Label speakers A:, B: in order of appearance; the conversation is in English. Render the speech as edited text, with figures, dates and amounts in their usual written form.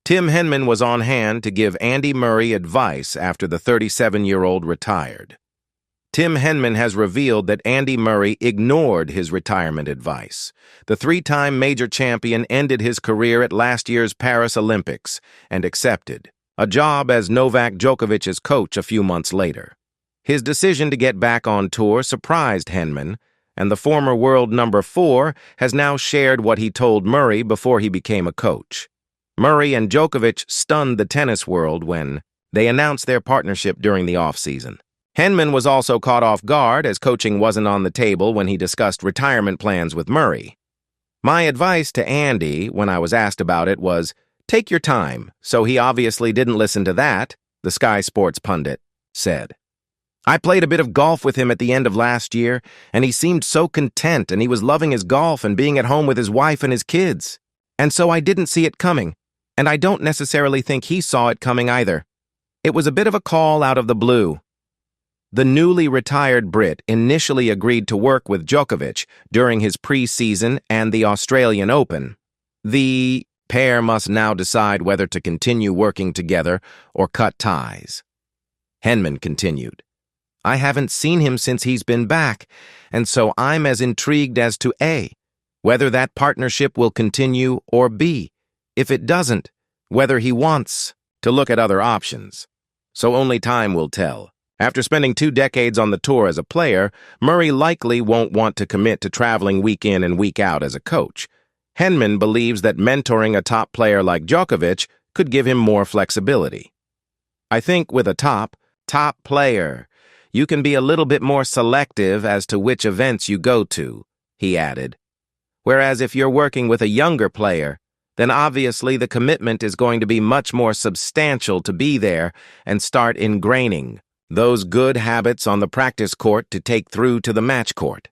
A: Tim Henman was on hand to give Andy Murray advice after the 37-year-old retired. Tim Henman has revealed that Andy Murray ignored his retirement advice. The three-time major champion ended his career at last year's Paris Olympics and accepted a job as Novak Djokovic's coach a few months later. His decision to get back on tour surprised Henman, and the former world number 4 has now shared what he told Murray before he became a coach. Murray and Djokovic stunned the tennis world when they announced their partnership during the offseason. Henman was also caught off guard as coaching wasn't on the table when he discussed retirement plans with Murray. My advice to Andy when I was asked about it was, take your time, so he obviously didn't listen to that, the Sky Sports pundit said. I played a bit of golf with him at the end of last year, and he seemed so content and he was loving his golf and being at home with his wife and his kids. And so I didn't see it coming, and I don't necessarily think he saw it coming either. It was a bit of a call out of the blue. The newly retired Brit initially agreed to work with Djokovic during his pre-season and the Australian Open. The pair must now decide whether to continue working together or cut ties. Henman continued, I haven't seen him since he's been back, and so I'm as intrigued as to A, whether that partnership will continue, or B, if it doesn't, whether he wants to look at other options. So only time will tell. After spending 2 decades on the tour as a player, Murray likely won't want to commit to traveling week in and week out as a coach. Henman believes that mentoring a top player like Djokovic could give him more flexibility. I think with a top player, you can be a little bit more selective as to which events you go to, he added. Whereas if you're working with a younger player, then obviously the commitment is going to be much more substantial to be there and start ingraining those good habits on the practice court to take through to the match court.